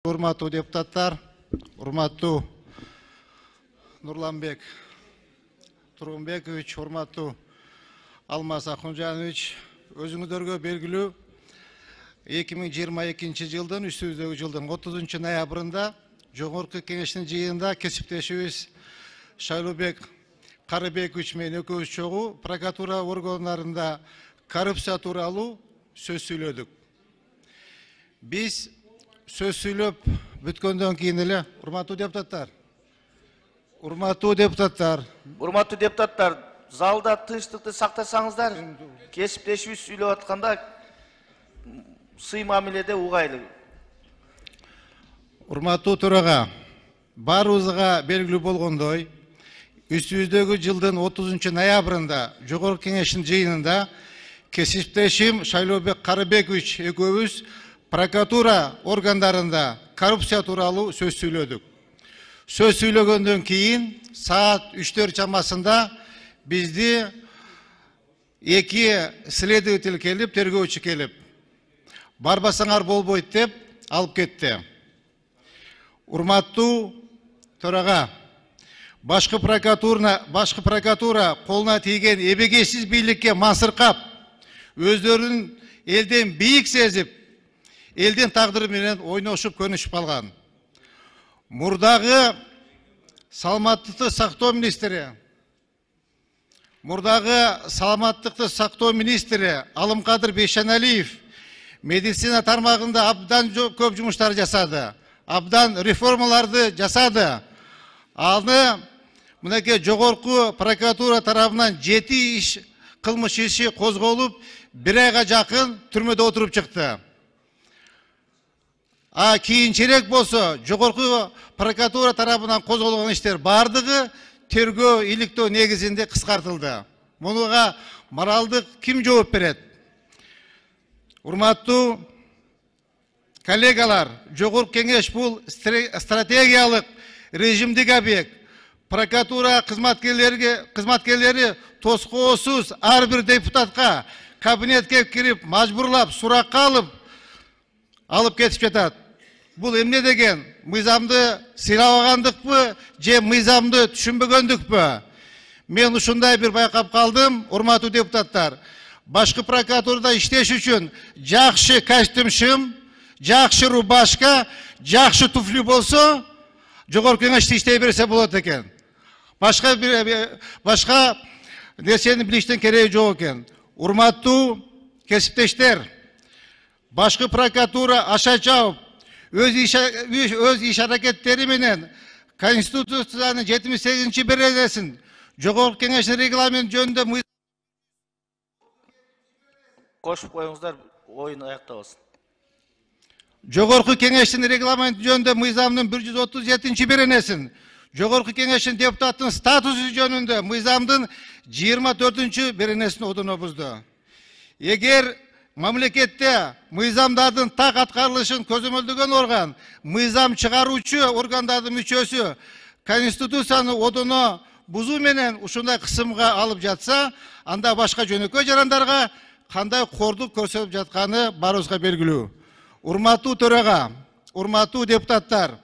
Урматтуу депутаттар, урматтуу Нурланбек Тургунбекович, урматтуу Алмаз Акунжанович, өзүңүздөргө белгилүү 2022 жылдын үстүбүздөгү жылдын 30 ноябрында Жогорку Кеңештин жыйынында кесиптешибиз Шайлообек Карыбекович менен экөөбүз чогуу прокуратура органдарында коррупция тууралуу сөз сүйлөдүк. Биз söz söylep bütkөндөн кийин эле урматтуу депутаттар, залда тынчтыкты сактасаңыздар, кесиптешибиз сүйлөп атканда сый мамиледе угайлы. Урматтуу төрага, баарыбызга белгилүү болгондой, үстүбүздөгү жылдын 30 ноябрында Жогорку Кеңештин жыйынында кесиптешим Шайлообек Карыбекович экөөбүз прокуратура органдарында коррупция тууралуу сөз сүйлөдүк. Сөз сүйлөгөндөн кийин саат 3 чамасында бизди эки следователь келип, тергөөчү келип, барбасаңар болбойт деп алып кетти. Урматтуу төрага, башкы прокуратура колуна тийген эбегейсиз бийликке мансыркап, өздөрүн элден бийик сезип, элдин тагдыры менен ойношуп көнүшүп калган. Мурдагы саламаттыкты сактоо министри Алымкадыр Бейшеналиев медицина тармагында абдан көп жумуштар жасады, абдан реформаларды жасады. Аны мынакей Жогорку прокуратура тарабынан 7 кылмыш иши козголуп, 1 айга жакын түрмөдө отуруп чыкты. Кийинчерээк болсо Жогорку прокуратура тарабынан козголгон иштер бардыгы тергөө иликтөө негизинде кыскартылды. Мунуга моралдык ким жооп берет? Урматтуу коллегалар, Жогорку Кеңеш бул стратегиялык режимдик объект. Прокуратура кызматкерлери тоскоосуз ар бир депутатка кабинетке кирип, мажбурлап, суракка алып кетип жатат. Бул эмне деген? Мыйзамды сыйлабагандыкпы, же мыйзамды түшүнбөгөндүкпү? Мен ушундай бир байкап калдым, урматтуу депутаттар. Башкы прокуратурада иштеш үчүн жакшы костюм, жакшы рубашка, жакшы туфли болсо, Жогорку Кеңеште иштей берсе болот экен. Башка нерсени билиштин кереги жок экен. Урматтуу кесиптештер, башкы прокуратура аша чабып, өз иш аракеттери менен Конституциянын 78-беренесин, Жогорку Кеңештин регламенти жөнүндө кошуп коюңуздар, оюн аяктабыз. Жогорку Кеңештин регламенти жөнүндө мыйзамдын 137-беренесин, Жогорку Кеңештин депутаттын статусу жөнүндө мыйзамдын 24-беренесин одоно бузду. Эгер мамлекетте мыйзамдардын так аткарылышын көзөмөлдөгөн орган, мыйзам чыгаруучу органдардын мүчөсү Конституцияны одоно бузуу менен ушундай кысымга алып жатса, анда башка жөнөкөй жарандарга кандай кордук көрсөтүп жатканы баарыбызга белгилүү. Урматтуу төрага, урматтуу депутаттар,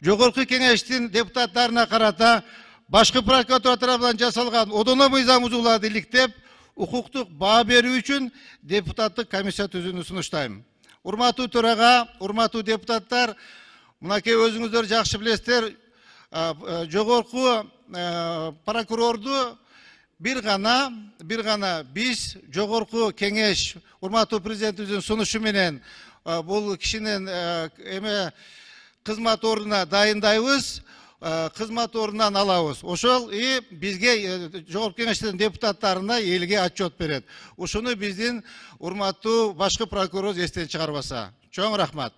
Жогорку Кеңештин депутаттарына карата башкы прокуратура тарабынан жасалган одоно мыйзам бузууларды иликтеп, укуктук баа берүү үчүн депутаттык комиссия түзүүнү сунуштайм. Урматтуу төрага, урматтуу депутаттар, мынакей өзүңүздөр жакшы билесиздер, жогорку прокурорду бир гана биз Жогорку Кеңеш, урматтуу президентибиздин сунушу менен бул кишинин кызмат ордуна дайындайбыз, кызмат ордунан алабыз. Ошол бизге Жогорку Кеңештин депутаттарына элге отчет берет. Ушуну биздин урматтуу башкы прокурор эстен чыгарбаса. Чоң рахмат.